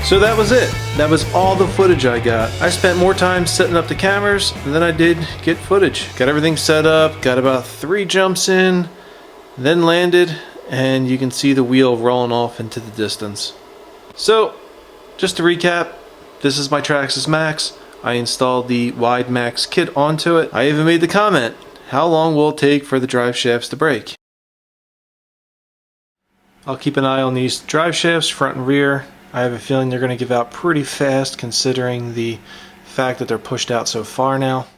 So that was it. That was all the footage I got. I spent more time setting up the cameras than I did get footage. Got everything set up, got about 3 jumps in, then landed, and you can see the wheel rolling off into the distance. So, just to recap, this is my Traxxas Max. I installed the Wide Maxx kit onto it. I even made the comment, how long will it take for the drive shafts to break? I'll keep an eye on these drive shafts, front and rear. I have a feeling they're going to give out pretty fast considering the fact that they're pushed out so far now.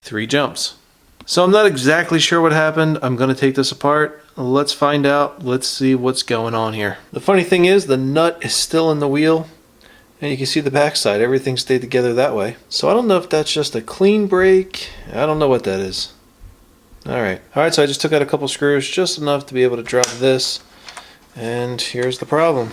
3 jumps. So I'm not exactly sure what happened. I'm going to take this apart. Let's find out. Let's see what's going on here. The funny thing is the nut is still in the wheel and you can see the backside. Everything stayed together that way. So I don't know if that's just a clean break. I don't know what that is. Alright, so I just took out a couple screws, just enough to be able to drop this. And here's the problem.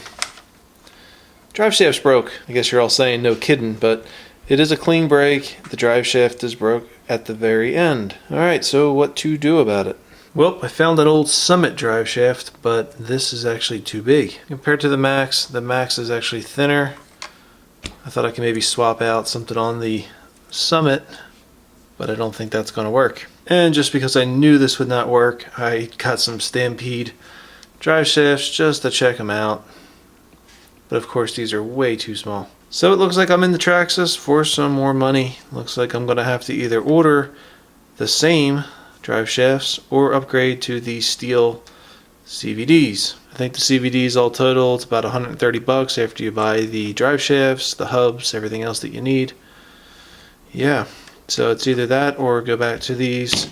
Drive shaft's broke. I guess you're all saying no kidding, but it is a clean break. The drive shaft is broke at the very end. Alright, so what to do about it? Well, I found an old Summit drive shaft, but this is actually too big. Compared to the Max is actually thinner. I thought I could maybe swap out something on the Summit, but I don't think that's going to work. And just because I knew this would not work, I got some Stampede drive shafts just to check them out. But of course these are way too small. So it looks like I'm in the Traxxas for some more money. Looks like I'm going to have to either order the same drive shafts or upgrade to the steel CVDs. I think the CVDs all total, it's about 130 bucks after you buy the drive shafts, the hubs, everything else that you need. Yeah, so it's either that or go back to these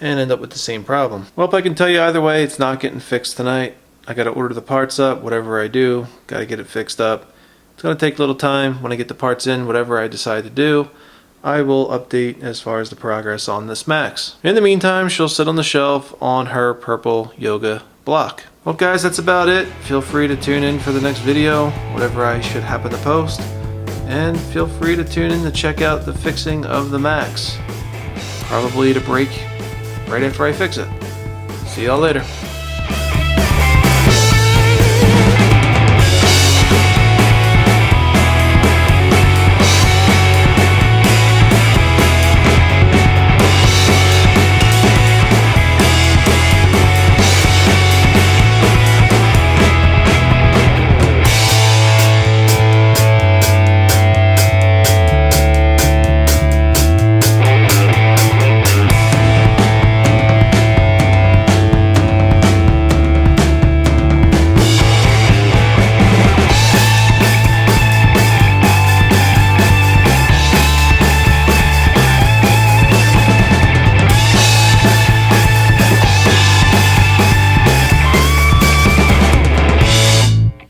and end up with the same problem. Well, I can tell you either way, it's not getting fixed tonight. I gotta order the parts up, whatever I do, gotta get it fixed up. It's gonna take a little time. When I get the parts in, whatever I decide to do, I will update as far as the progress on this Max. In the meantime, she'll sit on the shelf on her purple yoga block. Well guys, that's about it. Feel free to tune in for the next video, whatever I should happen to post. And feel free to tune in to check out the fixing of the Max. Probably to break right after I fix it. See y'all later.